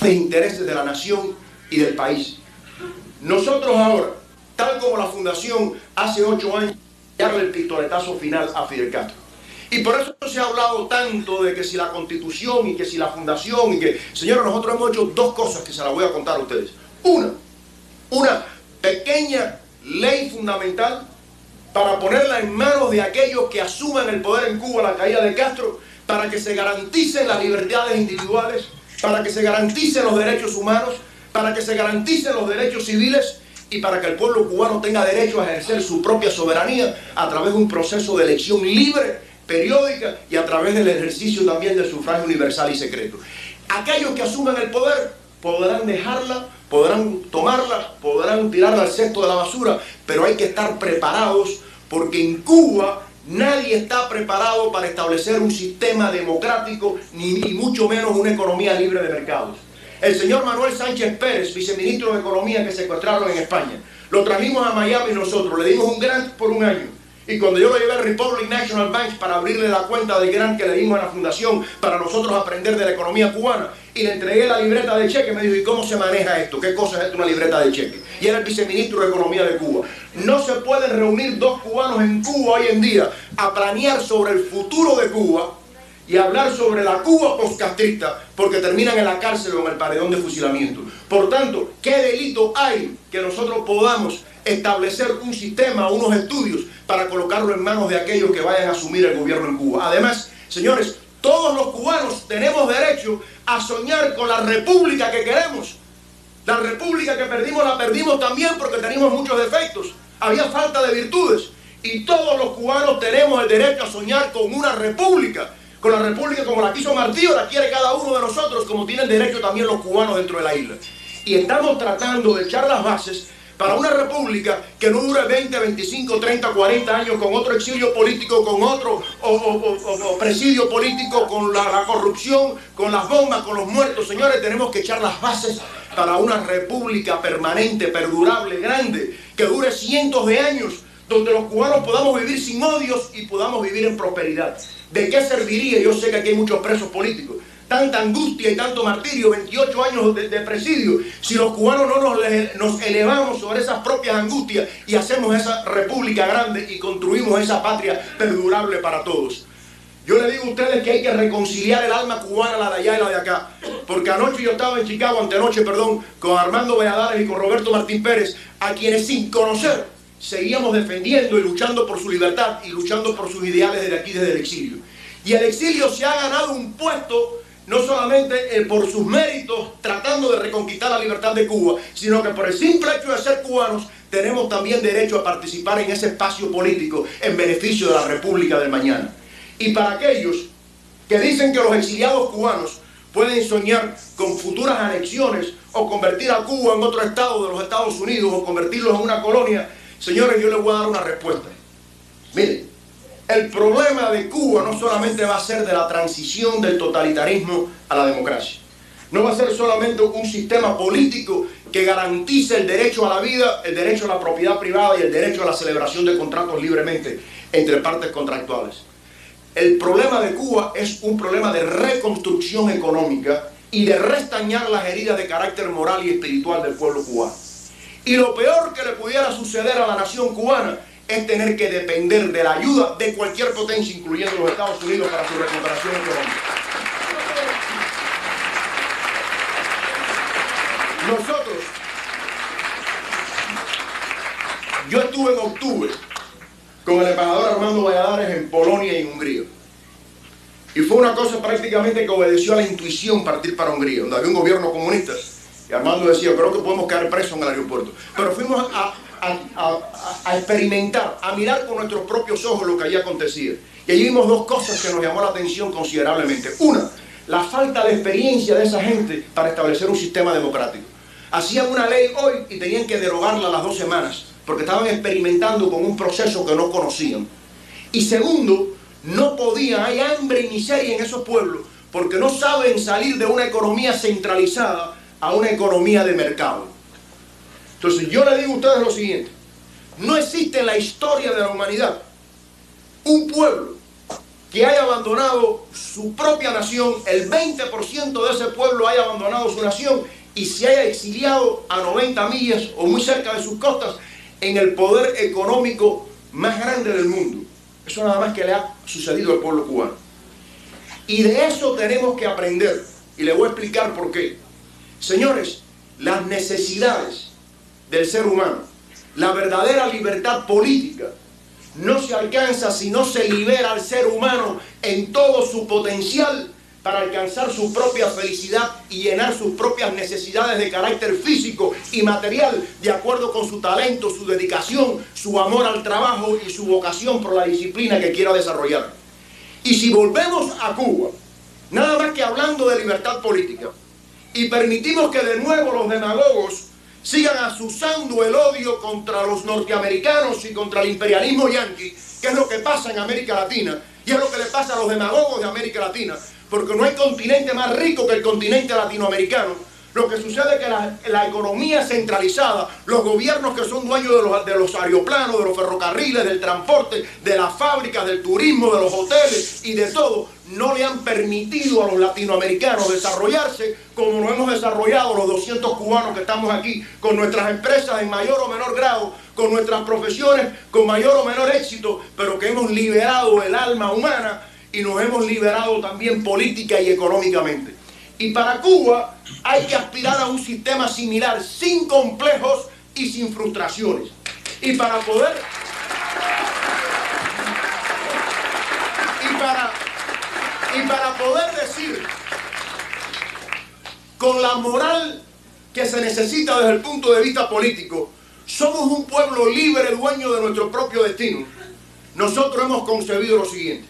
de intereses de la nación y del país. Nosotros ahora, tal como la Fundación hace 8 años, darle el pistoletazo final a Fidel Castro. Y por eso se ha hablado tanto de que si la Constitución y que si la Fundación y que... Señores, nosotros hemos hecho 2 cosas que se las voy a contar a ustedes. Una pequeña ley fundamental para ponerla en manos de aquellos que asuman el poder en Cuba a la caída de Castro, para que se garanticen las libertades individuales, para que se garanticen los derechos humanos, para que se garanticen los derechos civiles y para que el pueblo cubano tenga derecho a ejercer su propia soberanía a través de un proceso de elección libre, periódica y a través del ejercicio también del sufragio universal y secreto. Aquellos que asuman el poder podrán dejarla, podrán tomarla, podrán tirarla al cesto de la basura, pero hay que estar preparados porque en Cuba nadie está preparado para establecer un sistema democrático ni mucho menos una economía libre de mercados. El señor Manuel Sánchez Pérez, viceministro de Economía que secuestraron en España, lo trajimos a Miami nosotros, le dimos un grant por 1 año. Y cuando yo lo llevé al Republic National Bank para abrirle la cuenta del grant que le dimos a la fundación para nosotros aprender de la economía cubana, y le entregué la libreta de cheque, me dijo, ¿y cómo se maneja esto? ¿Qué cosa es esto, una libreta de cheque? Y era el viceministro de Economía de Cuba. No se pueden reunir 2 cubanos en Cuba hoy en día a planear sobre el futuro de Cuba y hablar sobre la Cuba postcastrista porque terminan en la cárcel o en el paredón de fusilamiento. Por tanto, ¿qué delito hay que nosotros podamos establecer un sistema, unos estudios para colocarlo en manos de aquellos que vayan a asumir el gobierno en Cuba? Además, señores, todos los cubanos tenemos derecho a soñar con la república que queremos. La república que perdimos la perdimos también porque teníamos muchos defectos, había falta de virtudes, y todos los cubanos tenemos el derecho a soñar con una república, con la república como la quiso Martí o la quiere cada uno de nosotros, como tienen derecho también los cubanos dentro de la isla. Y estamos tratando de echar las bases para una república que no dure 20, 25, 30, 40 años con otro exilio político, con otro presidio político, con la corrupción, con las bombas, con los muertos. Señores, tenemos que echar las bases para una república permanente, perdurable, grande, que dure cientos de años, donde los cubanos podamos vivir sin odios y podamos vivir en prosperidad. ¿De qué serviría? Yo sé que aquí hay muchos presos políticos. Tanta angustia y tanto martirio, 28 años de presidio, si los cubanos no nos elevamos sobre esas propias angustias y hacemos esa república grande y construimos esa patria perdurable para todos. Yo le digo a ustedes que hay que reconciliar el alma cubana, la de allá y la de acá, porque anoche yo estaba en Chicago, antenoche, perdón, con Armando Valladares y con Roberto Martín Pérez, a quienes sin conocer seguíamos defendiendo y luchando por su libertad y luchando por sus ideales desde aquí, desde el exilio. Y el exilio se ha ganado un puesto no solamente por sus méritos tratando de reconquistar la libertad de Cuba, sino que por el simple hecho de ser cubanos tenemos también derecho a participar en ese espacio político en beneficio de la República del mañana. Y para aquellos que dicen que los exiliados cubanos pueden soñar con futuras anexiones o convertir a Cuba en otro estado de los Estados Unidos o convertirlos en una colonia, señores, yo les voy a dar una respuesta. Miren, el problema de Cuba no solamente va a ser de la transición del totalitarismo a la democracia. No va a ser solamente un sistema político que garantice el derecho a la vida, el derecho a la propiedad privada y el derecho a la celebración de contratos libremente entre partes contractuales. El problema de Cuba es un problema de reconstrucción económica y de restañar las heridas de carácter moral y espiritual del pueblo cubano. Y lo peor que le pudiera suceder a la nación cubana es tener que depender de la ayuda de cualquier potencia, incluyendo los Estados Unidos, para su recuperación económica. Nosotros, yo estuve en octubre con el embajador Armando Valladares en Polonia y en Hungría. Y fue una cosa prácticamente que obedeció a la intuición partir para Hungría, donde había un gobierno comunista. Y Armando decía, creo que podemos caer presos en el aeropuerto. Pero fuimos a experimentar, a mirar con nuestros propios ojos lo que allí acontecía. Y allí vimos 2 cosas que nos llamó la atención considerablemente. Una, la falta de experiencia de esa gente para establecer un sistema democrático. Hacían una ley hoy y tenían que derogarla a las 2 semanas, porque estaban experimentando con un proceso que no conocían. Y segundo, no podían, hay hambre y miseria en esos pueblos, porque no saben salir de una economía centralizada a una economía de mercado. Entonces yo le digo a ustedes lo siguiente: no existe en la historia de la humanidad un pueblo que haya abandonado su propia nación, el 20% de ese pueblo haya abandonado su nación y se haya exiliado a 90 millas o muy cerca de sus costas en el poder económico más grande del mundo. Eso nada más que le ha sucedido al pueblo cubano. Y de eso tenemos que aprender. Y le voy a explicar por qué. Señores, las necesidades del ser humano, la verdadera libertad política, no se alcanza si no se libera al ser humano en todo su potencial para alcanzar su propia felicidad y llenar sus propias necesidades de carácter físico y material de acuerdo con su talento, su dedicación, su amor al trabajo y su vocación por la disciplina que quiera desarrollar. Y si volvemos a Cuba, nada más que hablando de libertad política, y permitimos que de nuevo los demagogos sigan azuzando el odio contra los norteamericanos y contra el imperialismo yanqui, que es lo que pasa en América Latina, y es lo que le pasa a los demagogos de América Latina, porque no hay continente más rico que el continente latinoamericano. Lo que sucede es que la economía centralizada, los gobiernos que son dueños de los aeroplanos, de los ferrocarriles, del transporte, de las fábricas, del turismo, de los hoteles y de todo, no le han permitido a los latinoamericanos desarrollarse como nos hemos desarrollado los 200 cubanos que estamos aquí, con nuestras empresas en mayor o menor grado, con nuestras profesiones con mayor o menor éxito, pero que hemos liberado el alma humana y nos hemos liberado también política y económicamente. Y para Cuba hay que aspirar a un sistema similar, sin complejos y sin frustraciones. Y para poder decir, con la moral que se necesita desde el punto de vista político, somos un pueblo libre, dueño de nuestro propio destino. Nosotros hemos concebido lo siguiente.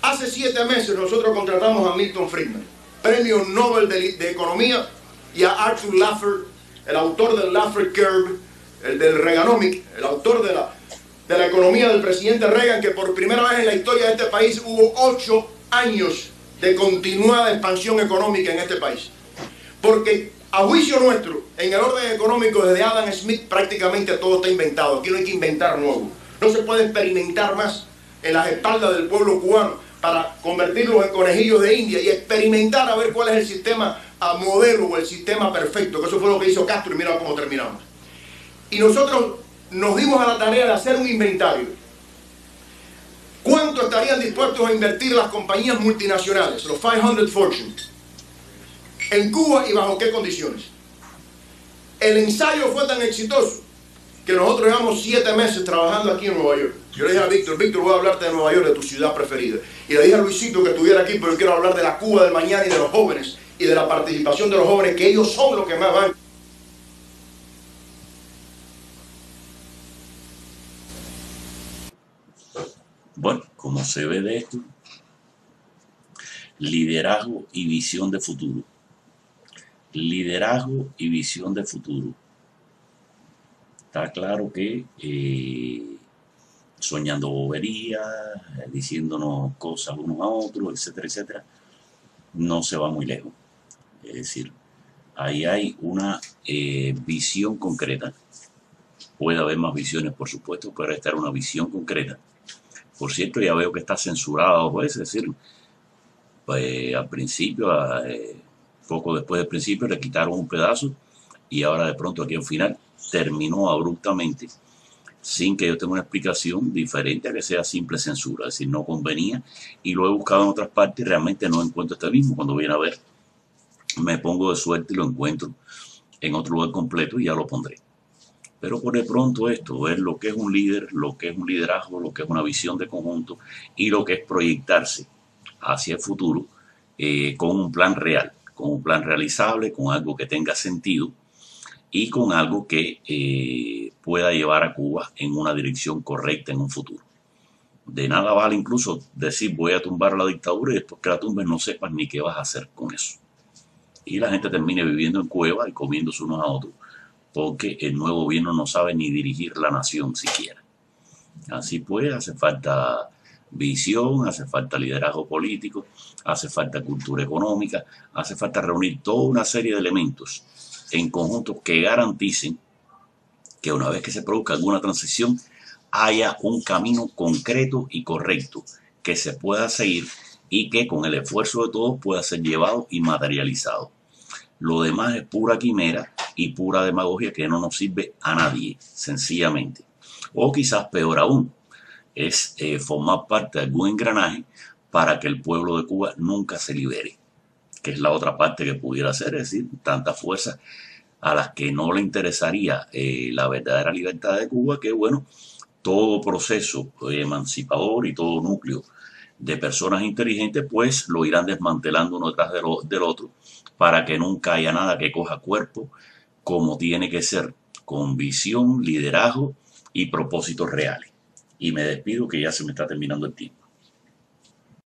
Hace 7 meses nosotros contratamos a Milton Friedman, Premio Nobel de Economía, y a Arthur Laffer, el autor del Laffer Curve, el del Reaganomics, el autor de la economía del presidente Reagan, que por primera vez en la historia de este país hubo 8 años de continuada expansión económica en este país. Porque a juicio nuestro, en el orden económico desde Adam Smith prácticamente todo está inventado. Aquí no hay que inventar nuevo. No se puede experimentar más en las espaldas del pueblo cubano para convertirlos en conejillos de India y experimentar a ver cuál es el sistema modelo o el sistema perfecto, que eso fue lo que hizo Castro y mira cómo terminamos. Y nosotros nos dimos a la tarea de hacer un inventario. ¿Cuánto estarían dispuestos a invertir las compañías multinacionales, los 500 Fortune, en Cuba y bajo qué condiciones? El ensayo fue tan exitoso que nosotros llevamos 7 meses trabajando aquí en Nueva York. Yo le dije a Víctor, voy a hablarte de Nueva York, de tu ciudad preferida. Y le dije a Luisito que estuviera aquí, pero yo quiero hablar de la Cuba del mañana y de los jóvenes, y de la participación de los jóvenes, que ellos son los que más van. Bueno, como se ve de esto, liderazgo y visión de futuro. Liderazgo y visión de futuro. Está claro que soñando boberías, diciéndonos cosas unos a otros, etcétera, etcétera, no se va muy lejos. Es decir, ahí hay una visión concreta. Puede haber más visiones, por supuesto, pero esta era una visión concreta. Por cierto, ya veo que está censurado, pues, es decir, pues, al principio, poco después del principio, le quitaron un pedazo y ahora de pronto aquí al final terminó abruptamente sin que yo tenga una explicación diferente a que sea simple censura, es decir, no convenía y lo he buscado en otras partes y realmente no encuentro este mismo. Cuando viene a ver, me pongo de suerte y lo encuentro en otro lugar completo y ya lo pondré. Pero por de pronto esto, ver lo que es un líder, lo que es un liderazgo, lo que es una visión de conjunto y lo que es proyectarse hacia el futuro con un plan real, con un plan realizable, con algo que tenga sentido y con algo que pueda llevar a Cuba en una dirección correcta en un futuro. De nada vale incluso decir voy a tumbar la dictadura y después que la tumbes no sepas ni qué vas a hacer con eso. Y la gente termine viviendo en cuevas y comiéndose unos a otros, porque el nuevo gobierno no sabe ni dirigir la nación siquiera. Así pues, hace falta visión, hace falta liderazgo político, hace falta cultura económica, hace falta reunir toda una serie de elementos en conjunto que garanticen que una vez que se produzca alguna transición haya un camino concreto y correcto que que se pueda seguir y que con el esfuerzo de todos pueda ser llevado y materializado. Lo demás es pura quimera y pura demagogia que no nos sirve a nadie, sencillamente. O quizás peor aún, es formar parte de algún engranaje para que el pueblo de Cuba nunca se libere, que es la otra parte que pudiera ser, es decir, tantas fuerzas a las que no le interesaría la verdadera libertad de Cuba, que bueno, todo proceso emancipador y todo núcleo de personas inteligentes, pues lo irán desmantelando uno detrás del otro, para que nunca haya nada que coja cuerpo como tiene que ser, con visión, liderazgo y propósitos reales. Y me despido, que ya se me está terminando el tiempo.